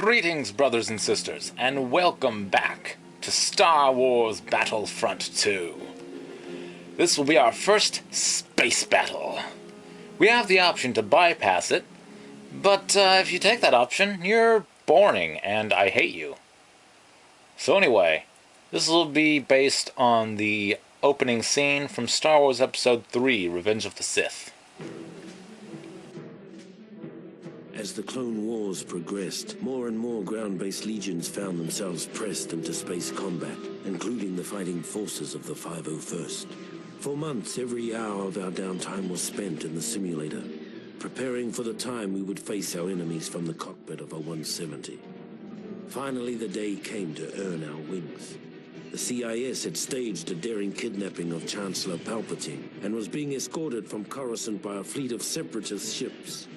Greetings, brothers and sisters, and welcome back to Star Wars Battlefront 2. This will be our first space battle. We have the option to bypass it, but if you take that option, you're boring, and I hate you. So anyway, this will be based on the opening scene from Star Wars Episode 3, Revenge of the Sith. As the Clone Wars progressed, more and more ground-based legions found themselves pressed into space combat, including the fighting forces of the 501st. For months, every hour of our downtime was spent in the simulator, preparing for the time we would face our enemies from the cockpit of a 170. Finally, the day came to earn our wings. The CIS had staged a daring kidnapping of Chancellor Palpatine and was being escorted from Coruscant by a fleet of separatist ships.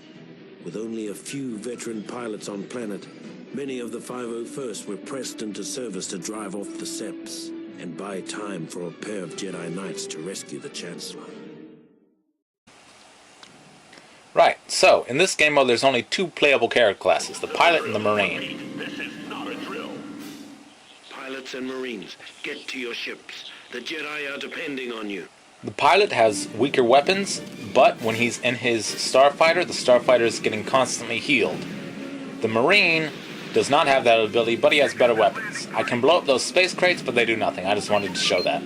With only a few veteran pilots on planet, many of the 501st were pressed into service to drive off the Seps and buy time for a pair of Jedi Knights to rescue the Chancellor. Right, so, in this game mode there's only two playable character classes, the Pilot and the Marine. This is not a drill. Pilots and Marines, get to your ships. The Jedi are depending on you. The Pilot has weaker weapons, but when he's in his starfighter, the starfighter is getting constantly healed. The Marine does not have that ability, but he has better weapons. I can blow up those space crates, but they do nothing. I just wanted to show that.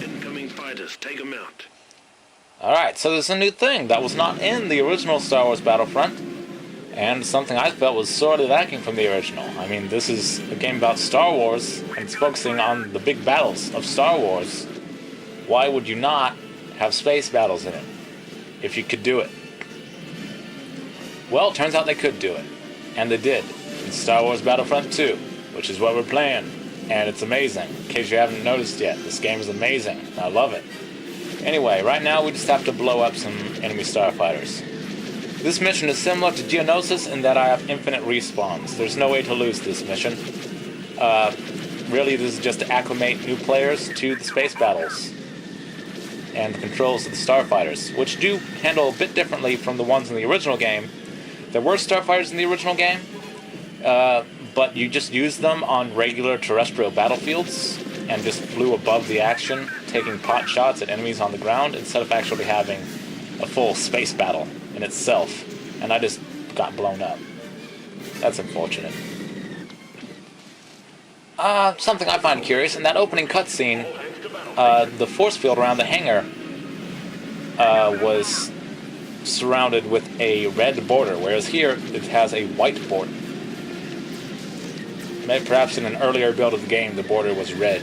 Incoming fighters, take them out. Alright, so there's a new thing that was not in the original Star Wars Battlefront, and something I felt was sorely lacking from the original. I mean, this is a game about Star Wars, and it's focusing on the big battles of Star Wars. Why would you not have space battles in it, if you could do it? Well, it turns out they could do it, and they did, in Star Wars Battlefront 2, which is what we're playing, and it's amazing. In case you haven't noticed yet, this game is amazing. I love it. Anyway, right now we just have to blow up some enemy starfighters. This mission is similar to Geonosis in that I have infinite respawns. There's no way to lose this mission. Really, this is just to acclimate new players to the space battles and the controls of the starfighters, which do handle a bit differently from the ones in the original game. There were starfighters in the original game, but you just used them on regular terrestrial battlefields and just flew above the action, taking pot shots at enemies on the ground instead of actually having a full space battle in itself. And I just got blown up. That's unfortunate. Something I find curious, in that opening cutscene, the force field around the hangar was surrounded with a red border, whereas here it has a white border. Maybe perhaps in an earlier build of the game the border was red.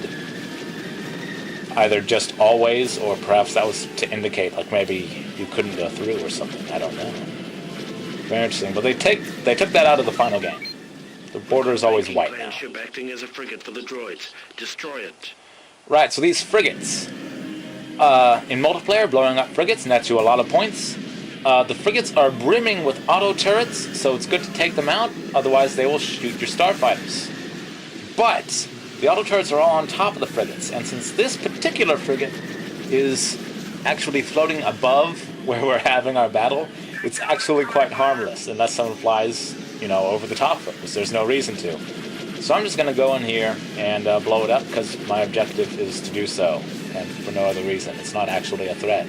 Either just always, or perhaps that was to indicate like maybe you couldn't go through or something. I don't know. Very interesting. But they took that out of the final game. The border is always white now. Ship acting as a frigate for the droids. Destroy it. Right, so these frigates. In multiplayer, blowing up frigates nets you a lot of points. The frigates are brimming with auto turrets, so it's good to take them out, otherwise they will shoot your starfighters. But the auto turrets are all on top of the frigates, and since this particular frigate is actually floating above where we're having our battle, it's actually quite harmless, unless someone flies, over the top of it, because there's no reason to. So I'm just going to go in here and blow it up, because my objective is to do so, and for no other reason. It's not actually a threat.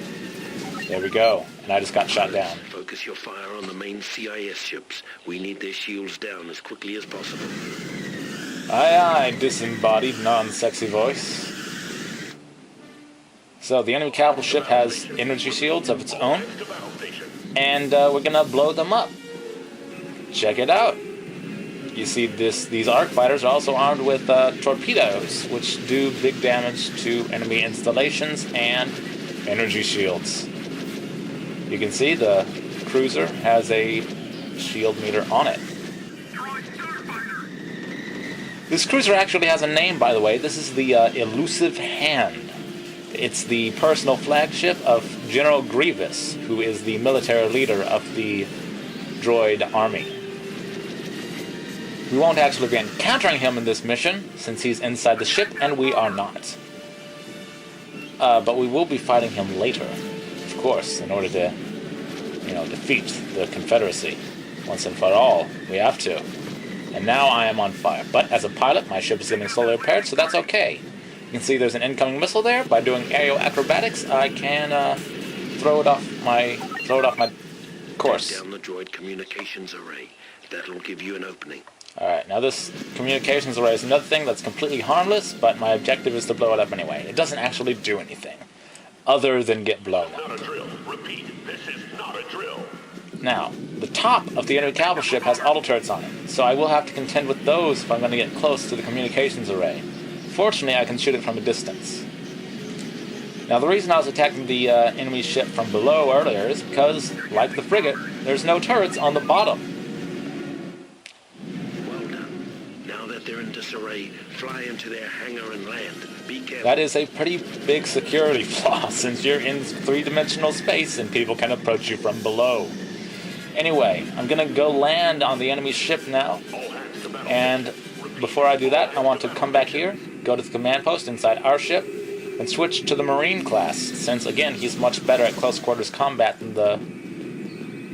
There we go, and I just got shot down. Focus your fire on the main CIS ships. We need their shields down as quickly as possible. Aye aye, disembodied, non-sexy voice. So the enemy capital ship has energy shields of its own, and we're going to blow them up. Check it out. You see, these arc fighters are also armed with torpedoes, which do big damage to enemy installations and energy shields. You can see the cruiser has a shield meter on it. This cruiser actually has a name, by the way. This is the Elusive Hand. It's the personal flagship of General Grievous, who is the military leader of the droid army. We won't actually be encountering him in this mission, since he's inside the ship, and we are not. But we will be fighting him later, of course, in order to, defeat the Confederacy. Once and for all, we have to. and now I am on fire. But as a pilot, my ship is getting slowly repaired, so that's okay. You can see there's an incoming missile there. By doing aerial acrobatics, I can throw it off my course. Take down the droid communications array. That'll give you an opening. Alright, now this communications array is another thing that's completely harmless, but my objective is to blow it up anyway. It doesn't actually do anything, other than get blown up. Not a drill. Repeat, this is not a drill. Now, the top of the enemy cavalry ship has auto turrets on it, so I will have to contend with those if I'm going to get close to the communications array. Fortunately, I can shoot it from a distance. Now, the reason I was attacking the enemy ship from below earlier is because, like the frigate, there's no turrets on the bottom. Well done. Now that they're in disarray, fly into their hangar and land. Be careful. That is a pretty big security flaw, since you're in three-dimensional space and people can approach you from below. Anyway, I'm going to go land on the enemy ship now, and before I do that, I want to come back here, go to the command post inside our ship, and switch to the Marine class, since, again, he's much better at close quarters combat than the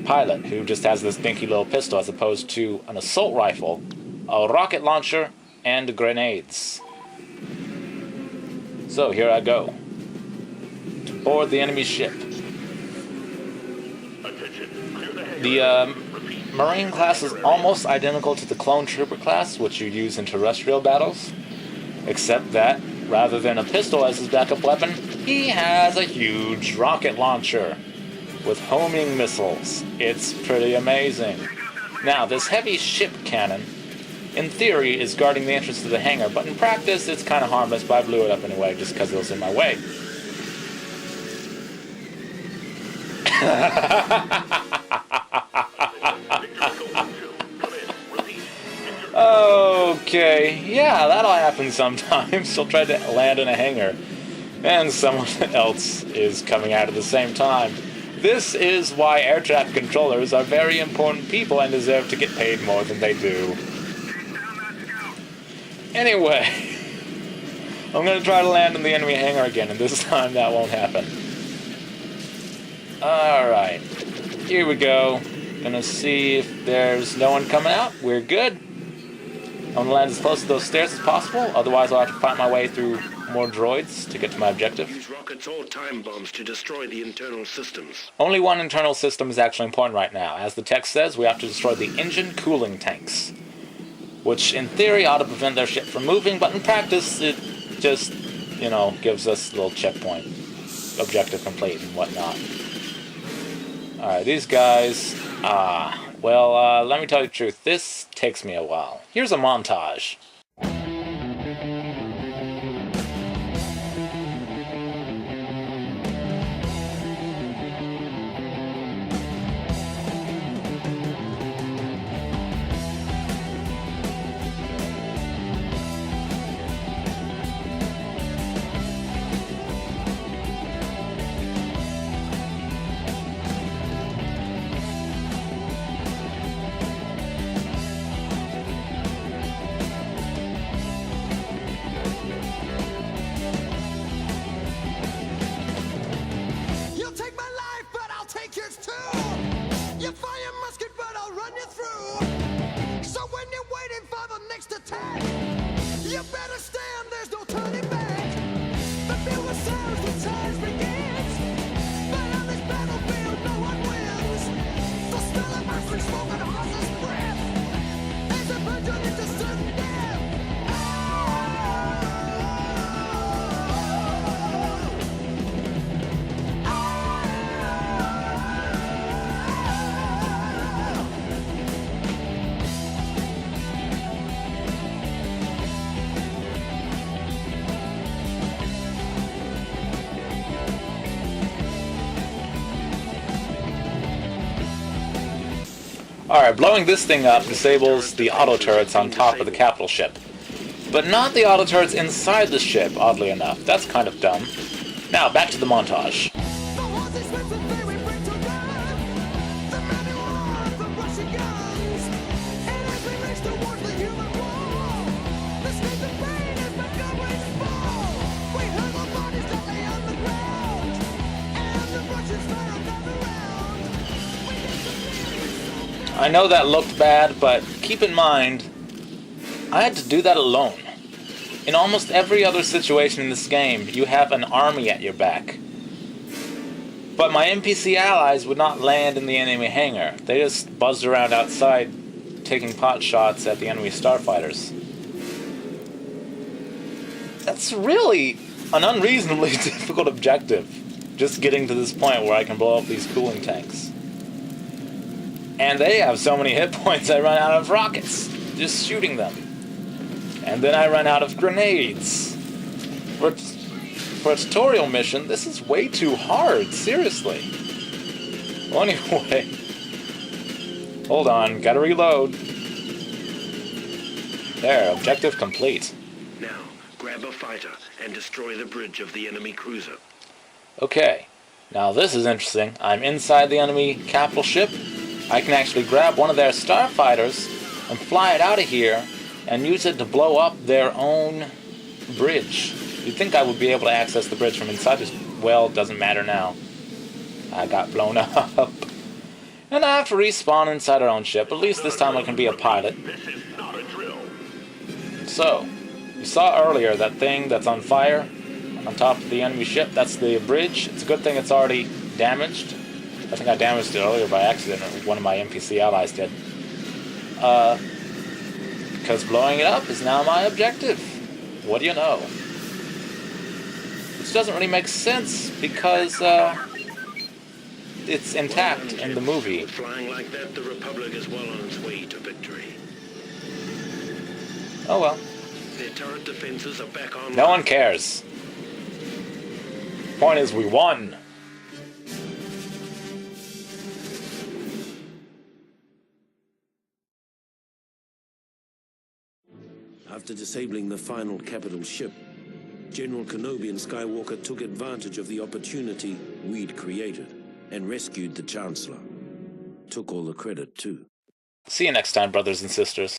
pilot, who just has this dinky little pistol as opposed to an assault rifle, a rocket launcher, and grenades. So, here I go. To board the enemy ship. The Marine class is almost identical to the Clone Trooper class, which you use in terrestrial battles, except that, rather than a pistol as his backup weapon, he has a huge rocket launcher with homing missiles. It's pretty amazing. Now, this heavy ship cannon, in theory, is guarding the entrance to the hangar, but in practice, it's kind of harmless, but I blew it up anyway just because it was in my way. Okay, yeah, that'll happen sometimes. She'll try to land in a hangar, and someone else is coming out at the same time. This is why air traffic controllers are very important people and deserve to get paid more than they do. Anyway, I'm going to try to land in the enemy hangar again, and this time that won't happen. Alright, here we go. Gonna see if there's no one coming out. We're good. I'm gonna land as close to those stairs as possible, otherwise I'll have to fight my way through more droids to get to my objective. Use rockets or time bombs to destroy the internal systems. Only one internal system is actually important right now. As the text says, we have to destroy the engine cooling tanks, which in theory ought to prevent their ship from moving, but in practice it just, you know, gives us a little checkpoint. Objective complete and whatnot. Alright, these guys, well, let me tell you the truth, this takes me a while. Here's a montage. Alright, blowing this thing up disables the auto turrets on top of the capital ship. But not the auto turrets inside the ship, oddly enough. That's kind of dumb. Now, back to the montage. I know that looked bad, but keep in mind, I had to do that alone. In almost every other situation in this game, you have an army at your back. But my NPC allies would not land in the enemy hangar. They just buzzed around outside, taking pot shots at the enemy starfighters. That's really an unreasonably difficult objective, just getting to this point where I can blow up these cooling tanks. And they have so many hit points I run out of rockets, just shooting them. And then I run out of grenades. For a tutorial mission, this is way too hard, seriously. Well, anyway. Hold on, gotta reload. There, objective complete. Now, grab a fighter and destroy the bridge of the enemy cruiser. Okay, now this is interesting. I'm inside the enemy capital ship. I can actually grab one of their starfighters and fly it out of here and use it to blow up their own bridge. You'd think I would be able to access the bridge from inside this. Well, it doesn't matter now. I got blown up. And I have to respawn inside our own ship. At least this time I can be a pilot. This is not a drill. So, you saw earlier that thing that's on fire on top of the enemy ship. That's the bridge. It's a good thing it's already damaged. I think I damaged it earlier by accident, or one of my NPC allies did. Because blowing it up is now my objective. What do you know? Which doesn't really make sense because it's intact in the movie. Flying like that, the Republic is well on its way to victory. Oh well. Their turret defenses are back on. No one cares. Point is, we won. After disabling the final capital ship, General Kenobi and Skywalker took advantage of the opportunity we'd created and rescued the Chancellor. Took all the credit, too. See you next time, brothers and sisters.